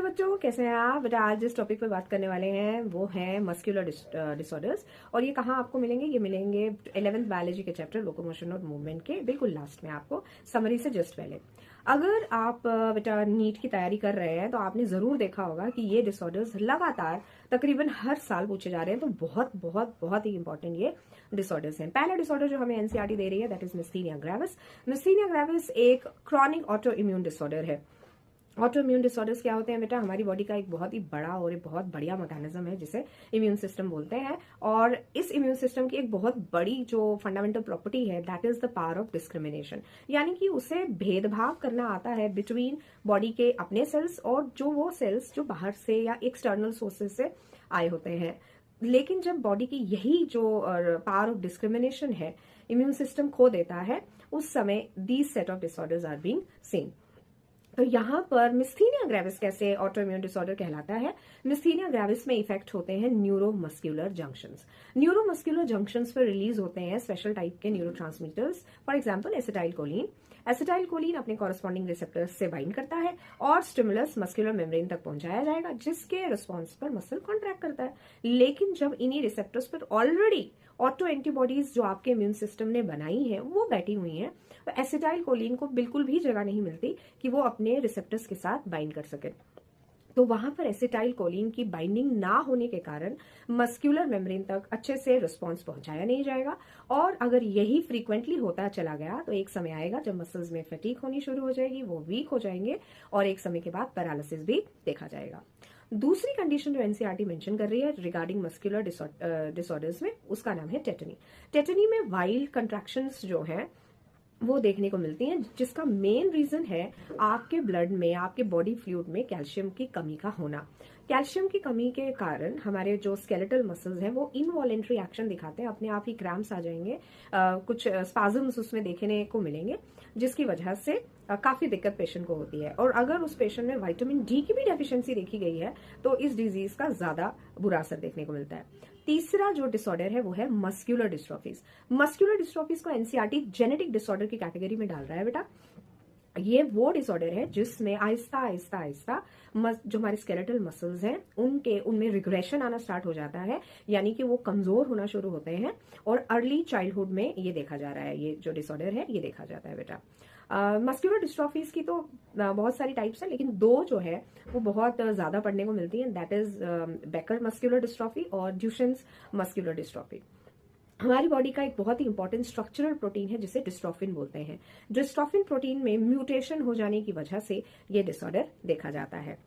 बच्चों, कैसे हैं आप? बेटा आज जिस टॉपिक पर बात करने वाले हैं वो है मस्कुलर डिसऑर्डर्स। और ये कहाँ आपको मिलेंगे? ये मिलेंगे 11th बायोलॉजी के चैप्टर लोकोमोशन और मूवमेंट के बिल्कुल लास्ट में, आपको समरी से जस्ट पहले। अगर आप बेटा नीट की तैयारी कर रहे हैं तो आपने जरूर देखा होगा कि ये डिसऑर्डर्स लगातार तकरीबन हर साल पूछे जा रहे हैं। तो बहुत बहुत बहुत ही इंपॉर्टेंट ये डिसऑर्डर्स हैं। पहला डिसऑर्डर जो हमें एनसीईआरटी दे रही है दैट इज मिस्थीनिया ग्रेविस। मिस्थीनिया ग्रेविस एक क्रॉनिक ऑटो इम्यून डिसऑर्डर है। ऑटो इम्यून डिसऑर्डर्स क्या होते हैं बेटा? हमारी बॉडी का एक बहुत ही बड़ा और एक बहुत बढ़िया मैकेनिज्म है जिसे इम्यून सिस्टम बोलते हैं। और इस इम्यून सिस्टम की एक बहुत बड़ी जो फंडामेंटल प्रॉपर्टी है that is the power of discrimination, यानी कि उसे भेदभाव करना आता है बिटवीन बॉडी के अपने सेल्स और जो वो सेल्स जो बाहर से या एक्सटर्नल सोर्सेज से आए होते हैं। लेकिन जब बॉडी की यही जो पावर ऑफ डिस्क्रिमिनेशन है इम्यून सिस्टम खो देता है, उस समय these set of disorders are being seen. तो यहाँ पर मिस्थीनिया ग्रेविस कैसे ऑटो इम्यून डिसऑर्डर कहलाता है? मिस्थीनिया ग्रेविस में इफेक्ट होते हैं न्यूरोमस्कुलर जंक्शंस। न्यूरोमस्कुलर जंक्शंस पर रिलीज होते हैं स्पेशल टाइप के neurotransmitters, for example acetyl choline. Acetyl choline अपने कॉरेस्पॉन्डिंग रिसेप्टर्स से बाइंड करता है और स्टिमुलस मस्कुलर मेम्ब्रेन तक पहुंचाया जाएगा, जिसके रिस्पॉन्स पर मसल कॉन्ट्रैक्ट करता है। लेकिन जब इन्हीं रिसेप्टर्स पर ऑलरेडी ऑटो एंटीबॉडीज जो आपके इम्यून सिस्टम ने बनाई है वो बैठी हुई हैं, तो एसिटाइल कोलिन को बिल्कुल भी जगह नहीं मिलती कि वो अपने रिसेप्टर्स के साथ बाइंड कर सके। तो वहां पर एसिटाइल कोलिन की बाइंडिंग ना होने के कारण मस्कुलर मेम्ब्रेन तक अच्छे से रिस्पॉन्स पहुंचाया नहीं जाएगा। और अगर यही फ्रीक्वेंटली होता चला गया तो एक समय आएगा जब मसल्स में फटीग होनी शुरू हो जाएगी, वो वीक हो जाएंगे और एक समय के बाद पैरालिसिस भी देखा जाएगा। दूसरी कंडीशन जो एनसीईआरटी मेंशन कर रही है रिगार्डिंग मस्कुलर डिसऑर्डर्स में, उसका नाम है टेटनी। टेटनी में वाइल्ड कंट्रैक्शंस जो हैं वो देखने को मिलती हैं, जिसका मेन रीजन है आपके ब्लड में, आपके बॉडी फ्लूइड में कैल्शियम की कमी का होना। कैल्शियम की कमी के कारण हमारे जो स्केलेटल मसल्स हैं वो इनवॉलेंट्री एक्शन दिखाते हैं, अपने आप ही क्रैम्प्स आ जाएंगे, कुछ स्पाजम्स उसमें देखने को मिलेंगे, जिसकी वजह से काफी दिक्कत पेशेंट को होती है। और अगर उस पेशेंट में विटामिन डी की भी डेफिशिएंसी देखी गई है तो इस डिजीज का ज्यादा बुरा असर देखने को मिलता है। तीसरा जो डिसऑर्डर है वो है मस्कुलर डिस्ट्रोफीज। मस्कुलर डिस्ट्रोफीज को एनसीईआरटी जेनेटिक डिसऑर्डर की कैटेगरी में डाल रहा है बेटा। ये वो डिसऑर्डर है जिसमें आहिस्ता आहिस्ता आहिस्ता जो हमारे स्केलेटल मसल्स हैं उनमें रिग्रेशन आना स्टार्ट हो जाता है, यानी कि वो कमजोर होना शुरू होते हैं। और अर्ली चाइल्डहुड में ये देखा जा रहा है, ये जो डिसऑर्डर है ये देखा जाता है बेटा। मस्कुलर डिस्ट्रॉफीज की तो बहुत सारी टाइप्स हैं, लेकिन दो जो है वो बहुत ज्यादा पढ़ने को मिलती हैं, that is baker muscular dystrophy और ड्यूशेन्स मस्कुलर डिस्ट्रॉफी। हमारी बॉडी का एक बहुत ही इंपॉर्टेंट स्ट्रक्चरल प्रोटीन है जिसे डिस्ट्रोफिन बोलते हैं। डिस्ट्रोफिन प्रोटीन में म्यूटेशन हो जाने की वजह से ये डिसऑर्डर देखा जाता है।